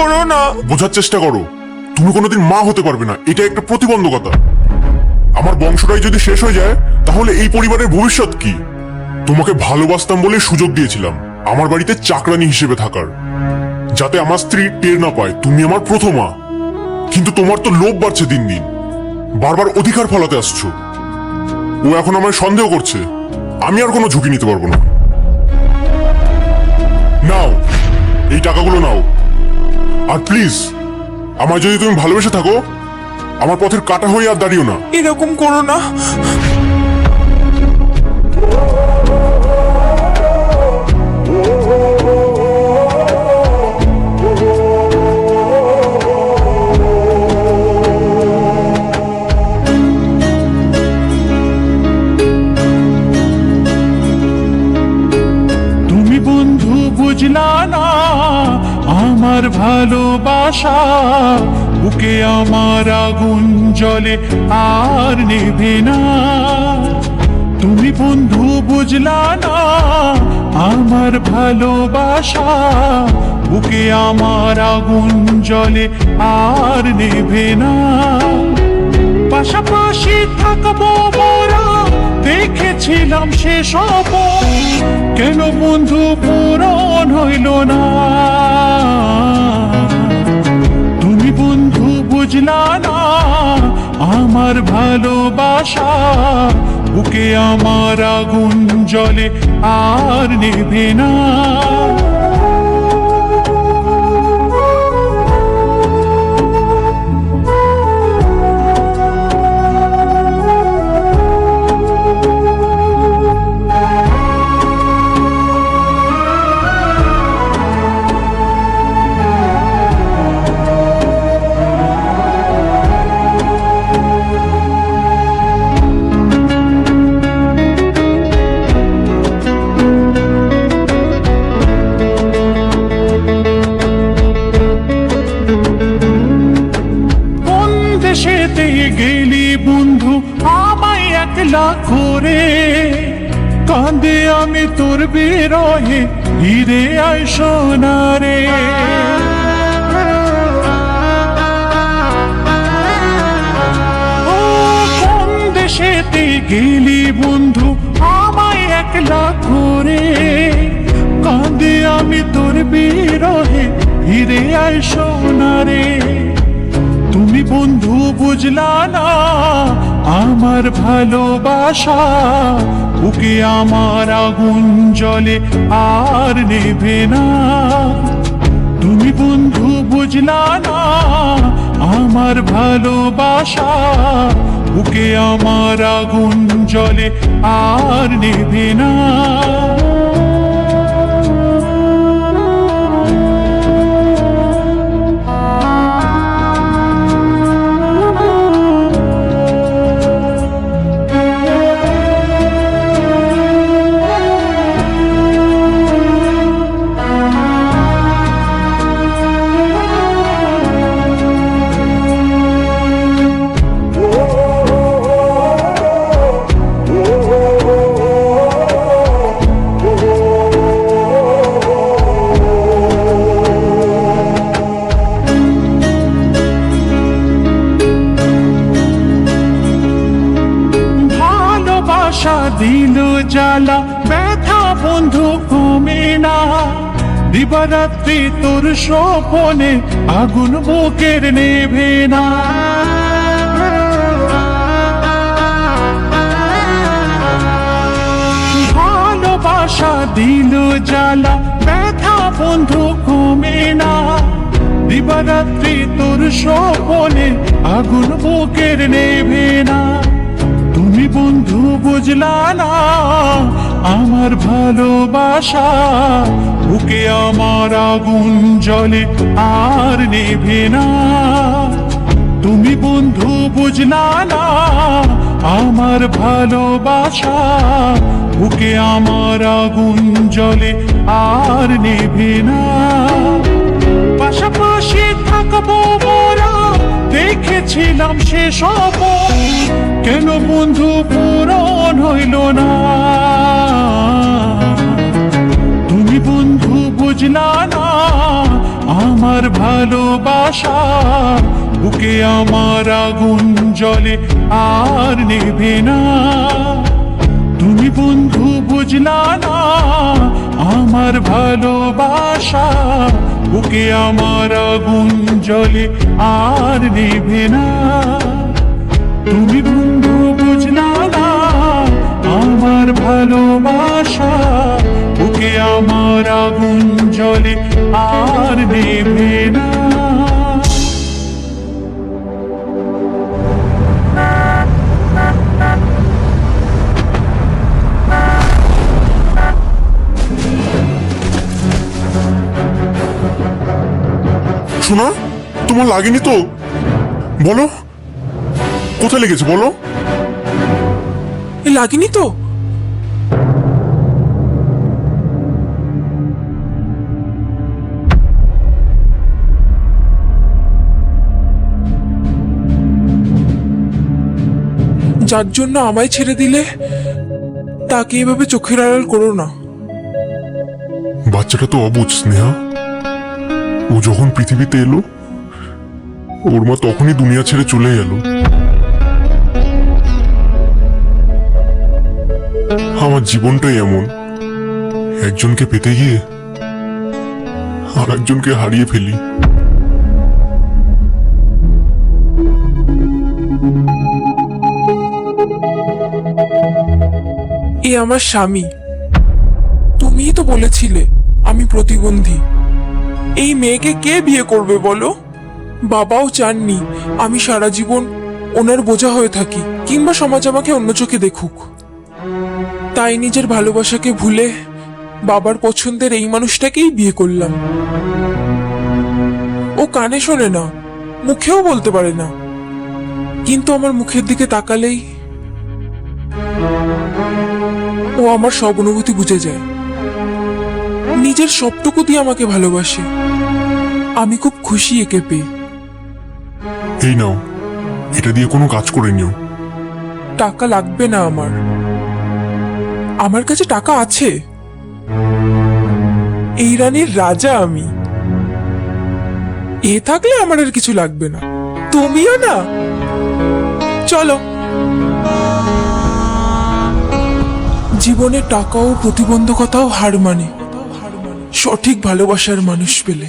করো না। বোঝার চেষ্টা করো, তুমি কোনোদিন মা হতে পারবে না, এটা একটা প্রতিবন্ধকতা। আমার বংশটাই যদি শেষ হয়ে যায় তাহলে এই পরিবারের ভবিষ্যৎ কি? তোমাকে ভালোবাসতাম বলে সুযোগ দিয়েছিলাম আমার বাড়িতে চাকরানি হিসেবে থাকার, যাতে আমার স্ত্রী টের না পায় তুমি আমার প্রথম মা। কিন্তু তোমার তো লোভ বাড়ছে দিন দিন, বারবার অধিকার ফলাতে আসছো। ও এখন আমায় সন্দেহ করছে, আমি আর কোনো ঝুঁকি নিতে পারবো না। নাও, এই টাকাগুলো নাও। আর প্লিজ, আমায় যদি তুমি ভালোবেসে থাকো, আমার পথের কাটা হয়ে আর দাঁড়িও না। এরকম করো না। তুমি বন্ধু বুঝলা না আমার ভালোবাসা, বুকে আমার আগুন জ্বলে আর নেভে না। তুমি বন্ধু বুঝলা না আমার ভালোবাসা, বুকে আমার আগুন জ্বলে আর নেভে না। পাশাপাশি থাকবো মোরা দেখেছিলাম সে স্বপ্ন, কেন বন্ধু পূরণ হইল না? তুমি বন্ধু বুঝলা না আমার ভালোবাসা, বুকে আমার আগুন জ্বলে আর নেভে না। দেশেতে গেলি বন্ধু আমায় একলা করে, কাঁদে আমি তোর বিরহে, ফিরে আয় সোনারে। ও কোন দেশেতে গেলি বন্ধু আমায় একলা করে, কাঁদে আমি তোর বিরহে, ফিরে আয় সোনারে। তুমি বন্ধু বুঝলা না আমার ভালোবাসা, বুকে আমার আগুন জ্বলে আর নেভে না। তুমি বন্ধু বুঝলা না আমার ভালোবাসা, বুকে আমার আগুন জ্বলে আর নেভে না। দিল জ্বালা ব্যথা বন্ধু কমে না, দিবারাত্রি তোর স্বপনে আগুন বুকের নেভে না। ভালোবাসা দিল জ্বালা ব্যথা বন্ধু কমে না, দিবারাত্রি তোর স্বপনে আগুন বুকের নেভে না। তুমি বন্ধু বুঝলা না আমার ভালোবাসা, বুকে আমার আগুন জ্বলে আর নেভে না। তুমি বন্ধু বুঝলা না আমার ভালোবাসা, বুকে আমার আগুন জ্বলে আর নেভে না। পাশাপাশি থাকবো মোরা দেখেছিলাম সে স্বপ্ন, কেন বন্ধু পূরণ হইল না? তুমি বন্ধু বুঝলা না আমার ভালোবাসা বুকে আমার আগুন জ্বলে আর নেভে না। তুমি বন্ধু বুঝলা না আমার ভালোবাসা বুকে আমার আগুন জ্বলে আর নেভে না। তুমি বন্ধু বুঝলা না আমার ভালোবাসা বুকে আমার আগুন জ্বলে আর নেভে না। শোনা, তোমার লাগেনি তো? বলো কোথায় লেগেছে, বলো। লাগেনি তো? যার জন্য আমায় ছেড়ে দিলে তাকে এভাবে চোখের আড়াল করো না। বাচ্চাটা তো অবুঝ স্নেহা। ও যখন পৃথিবীতে এলো ওর মা তখনই দুনিয়া ছেড়ে চলে গেল। আমার জীবনটাই এমন, একজনকে পেতে গিয়ে আর একজনকে হারিয়ে ফেলি। এ আমার স্বামী। তুমিই তো বলেছিলে আমি প্রতিবন্ধী। এই মেয়েকে কে বিয়ে করবে বলো? বাবাও চাননি আমি সারা জীবন ওনার বোঝা হয়ে থাকি কিংবা সমাজ আমাকে অন্য চোখে দেখুক। তাই নিজের ভালোবাসাকে ভুলে বাবার পছন্দের এই মানুষটাকেই বিয়ে করলাম। ও কানে শোনে না, মুখেও বলতে পারে না, কিন্তু আমার মুখের দিকে তাকালেই ও আমার সব অনুভূতি বুঝে যায়। নিজের সবটুকু দিয়ে আমাকে ভালোবাসে। আমি খুব খুশি একে পেয়ে। এই নাও, এটা দিয়ে কোনো কাজ করে নিও। টাকা লাগবে না আমার। আমার কাছে টাকা আছে। এই রানীর রাজা আমি। এ থাকলে আমার আর কিছু লাগবে না। তুমিও না। চলো। জীবনে টাকা ও প্রতিবন্ধকতাও হার মানে সঠিক ভালোবাসার মানুষ পেলে।